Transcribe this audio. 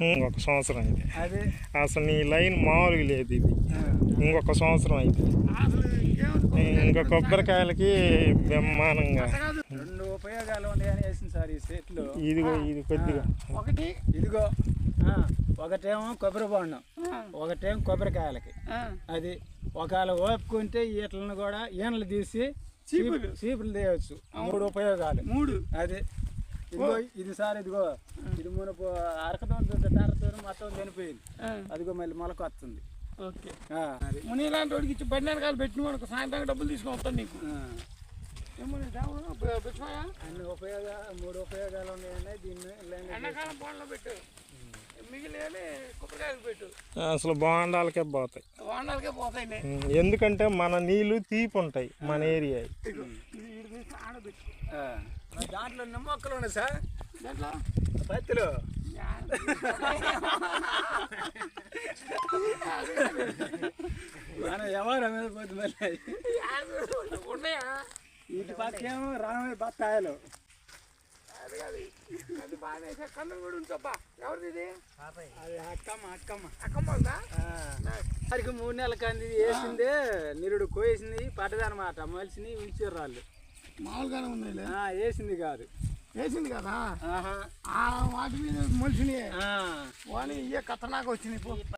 ఇంకొక సంవత్సరం అయితే అది అసలు నీ లైన్ మామూలుగా లేదు ఇది. ఇంకొక సంవత్సరం అయితే ఇంకా కొబ్బరికాయలకి బ్రహ్మాండంగా 2 ఉపయోగాలు ఉన్నాయని వేసింది సార్ ఈ సెట్లో. ఇదిగో ఇది కొద్దిగా ఒకటి ఇదిగో ఒకటేమో కొబ్బరి బొండం, ఒకటేమో కొబ్బరికాయలకి. అది ఒకవేళ ఓపుకుంటే ఈటలను కూడా ఈనలు తీసి చీపులు తీయవచ్చు. 3 ఉపయోగాలు. 3 అది ఇదిగో ఇది సార్, ఇదిగో ఇది మునపు అరకతో మొత్తం చనిపోయింది. అదిగో మళ్ళీ మొలక వస్తుంది. ఓకే అది ముని ఇలాంటి వాడికి ఇచ్చి బండి పెట్టిన వాడికి సాయంత్రం డబ్బులు తీసుకొని వస్తాను నీకు. అన్ని ఉపయోగాలు 3 ఉపయోగాలు ఉన్నాయని దీన్ని ఎండాకాలం బోండలో పెట్టు, మిగిలిన కొబ్బరికాయలు పెట్టు. అసలు బోండాలకే పోతాయి. బోండాలకే పోతాయి. ఎందుకంటే మన నీళ్లు తీపి ఉంటాయి మన ఏరియా. ఆడబెట్టు. దాంట్లో నిమ్మొక్కలు ఉన్నాయి సార్, దాంట్లో పత్తిలో మన ఎవరు మీద పోతే మళ్ళీ ఉన్నాయా? ఇటు పక్కేమో రామయ్య బత్తాయలు. అది బాగానే కన్ను కూడా ఉంచబ్బా. ఎవరిది ఇది? అది అక్కమ్మ అక్కమ్మ ఉందా? వారికి 3 నెలల కంది వేసిందే, నిరుడు కోయేసింది పడ్డదనమాట. మలిసిని ఉంచారు వాళ్ళు. మామూలుగానే ఉన్నాయి. వేసింది కాదు, వేసింది కదా వాటి మీద మనిషిని వాని ఇయ్య కథనాకు వచ్చినాయి.